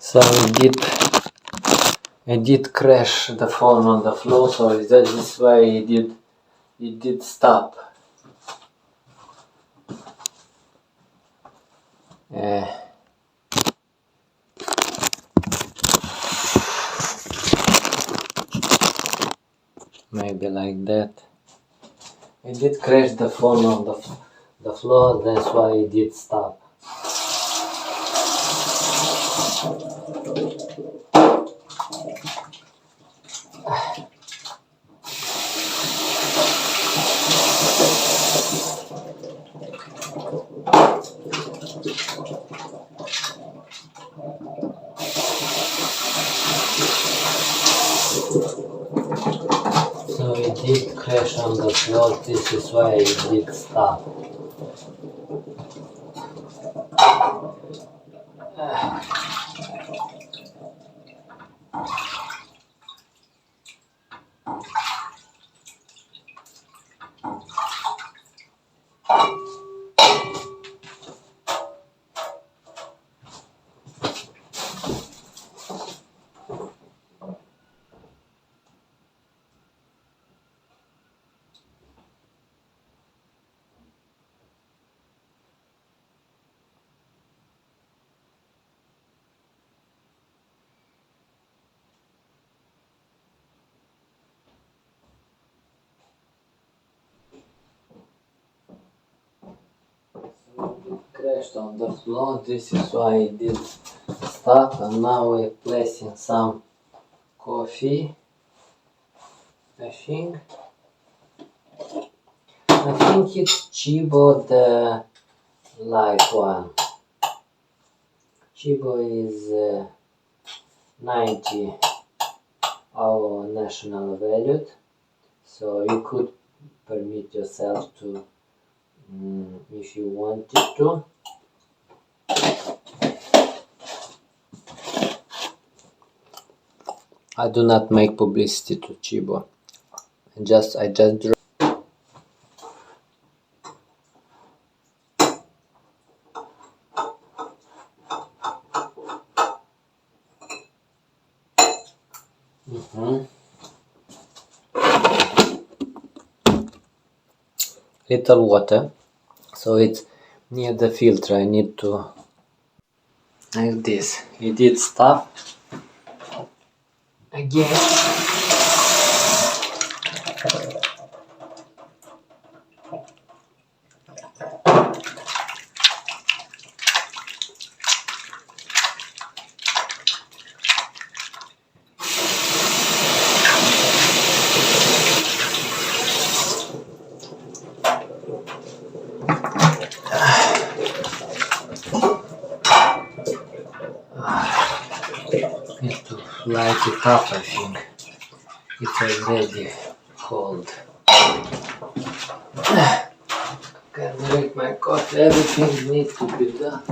So I did crash the phone on the floor, so that's this why it did stop. Maybe like that. I did crash the phone on the floor, that's why it did stop. So it did crash on the floor, this is why it did stop. Crashed on the floor, this is why it did stop, and now we're placing some coffee. I think it's Chibo, the light one. Chibo is 90 our national value, so you could permit yourself to if you wanted to. I do not make publicity to Chibo. I just draw. Little water, so it's near the filter. I need to like this. It did stop again. Need to light it up, I think. It's already cold. Can drink my coffee, everything needs to be done.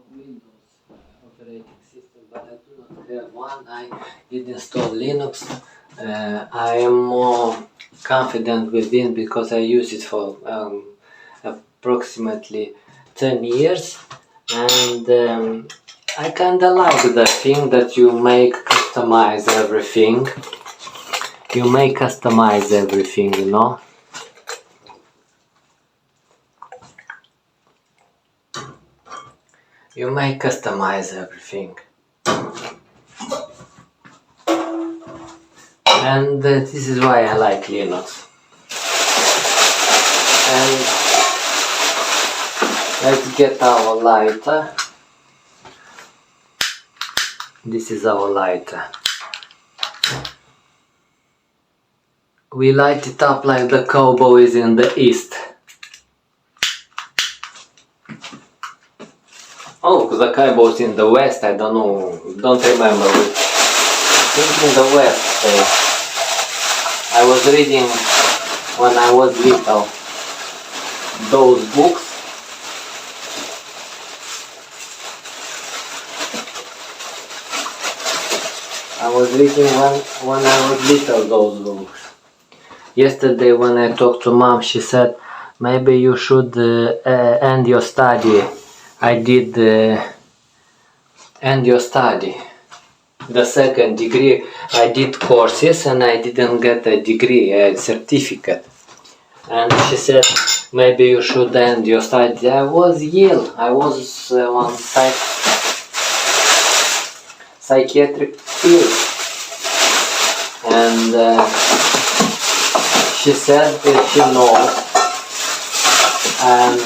Windows operating system, but I do not have one. I did install Linux. I am more confident with it because I use it for approximately 10 years, and I kinda like the thing that you may customize everything. You may customize everything, you know. You may customize everything. And this is why I like Linux. And let's get our lighter. This is our lighter. We light it up like the cowboys in the east. Oh, the cowboys in the west, I don't know, don't remember which. I think in the west. I was reading when I was little those books, I was reading when I was little those books. Yesterday when I talked to mom, she said maybe you should end your study. I did end your study. The second degree, I did courses and I didn't get a degree, a certificate. And she said maybe you should end your study. I was ill. I was on psychiatric ill. And she said that she knows, and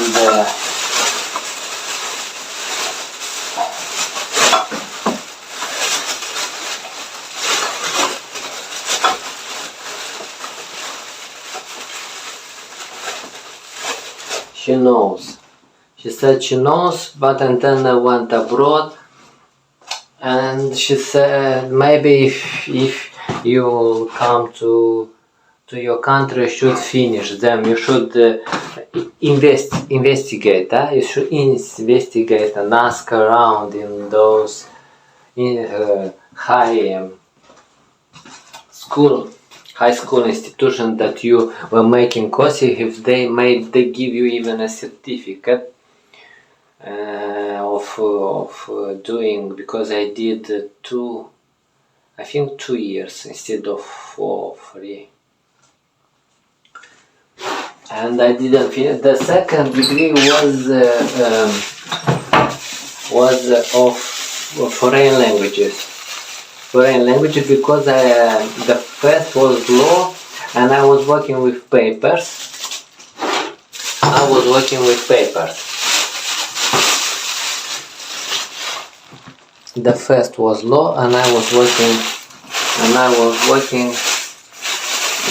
she knows. She said she knows, but and then I went abroad, and she said maybe if you come to your country, you should finish them. You should investigate. You should investigate and ask around in those high school institutions that you were making courses. If they give you even a certificate of doing, because I did 2 years instead of 3. And I didn't finish. The second degree was of foreign languages. Because the first was law, and I was working with papers. The first was law, and I was working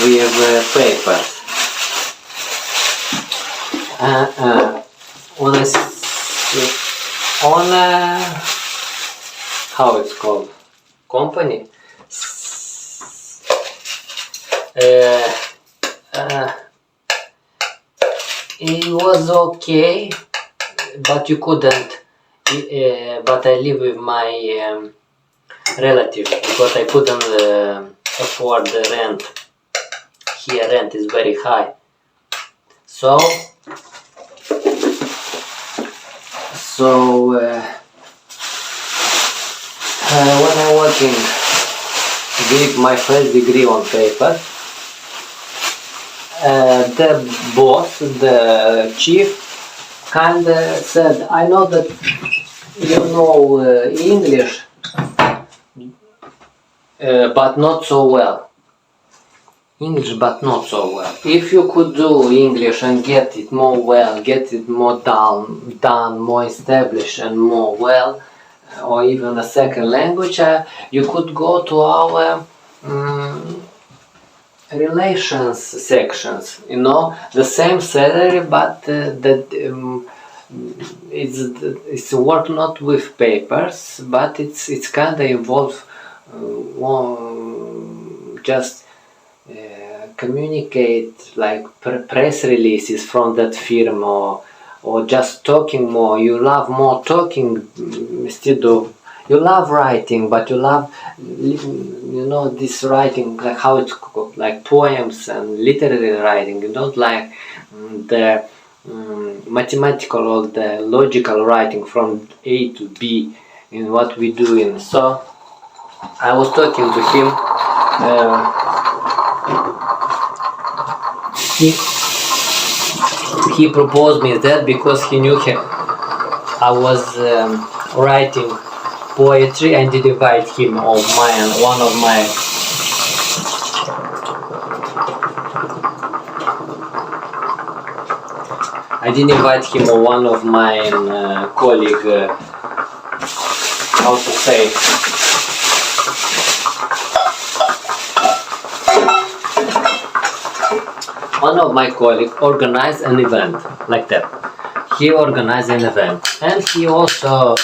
with papers. On how it's called, company. It was okay, but you couldn't. But I live with my relative because I couldn't afford the rent. Here rent is very high. So when I'm working with my first degree on paper, the boss, the chief, kinda said, I know that you know English, but not so well. If you could do English and get it more done, more established and more well, or even a second language, you could go to our relations sections. The same salary, but it's work not with papers, but it's kind of involved just communicate like press releases from that firm, or just talking more. You love more talking instead of, you love writing, but you love this writing, like how it's called, like poems and literary writing. You don't like the mathematical or the logical writing from A to B in what we do in. So I was talking to him. He proposed me that because he knew I was writing poetry, and did invite him on one of my colleague, how to say, one of my colleagues organized an event like that. He organized an event, and he also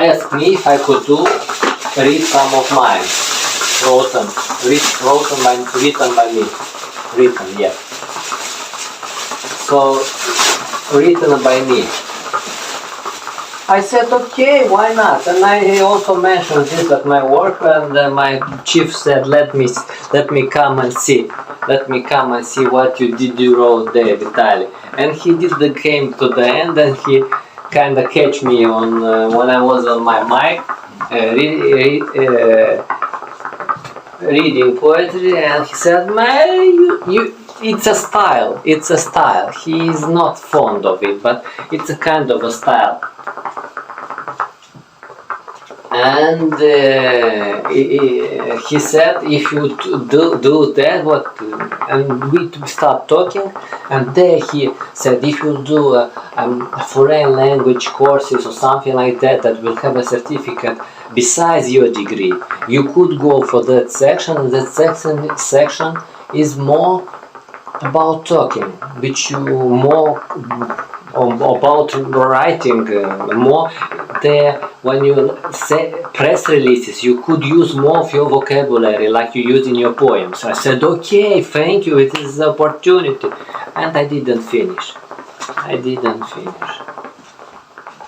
asked me if I could read some of mine, written by me. So written by me. I said, okay, why not? And I also mentioned this at my work, and my chief said, let me come and see. Let me come and see what you wrote there, Vitaly. And he came to the end, and he kind of catch me on when I was on my mic, reading poetry, and he said, man, it's a style. It's a style. He is not fond of it, but it's a kind of a style. And he said, if you do that, and we start talking, and there he said, if you do foreign language courses or something like that, that will have a certificate besides your degree, you could go for that section, and that section is more about talking, which you more about writing more. There, when you say press releases, you could use more of your vocabulary like you use in your poems. I said, okay, thank you, it is an opportunity. And I didn't finish.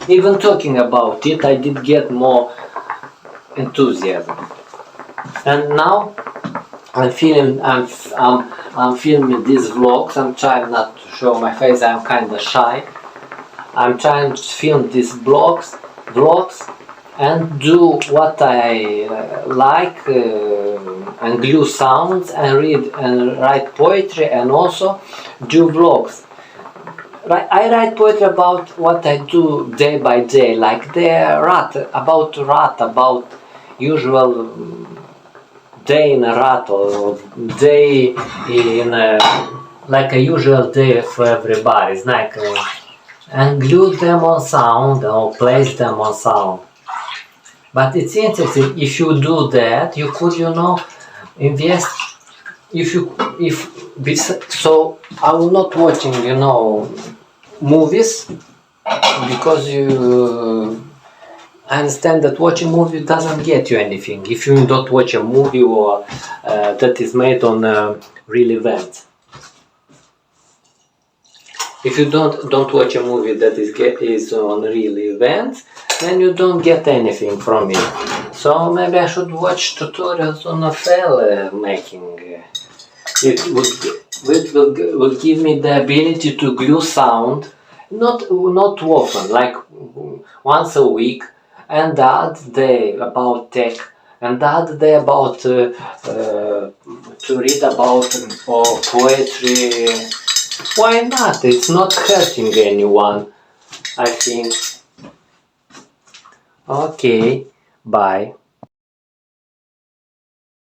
Even talking about it, I did get more enthusiasm. And now I'm filming these vlogs. I'm trying not to show my face, I'm kind of shy. I'm trying to film these vlogs and do what I like, and glue sounds and read and write poetry, and also do vlogs. I write poetry about what I do day by day, like about usual day in a rat, or day in like a usual day for everybody. It's like and glue them on sound or place them on sound. But it's interesting, if you do that, you could, invest. So I will not watching, movies, because I understand that watching movie doesn't get you anything if you don't watch a movie or that is made on real events. If you don't watch a movie that is on real events, then you don't get anything from it. So maybe I should watch tutorials on a file making. It will give me the ability to glue sound, not too often, like once a week, and the other day about tech, and the other day about to read about poetry. Why not? It's not hurting anyone, I think. Okay, bye.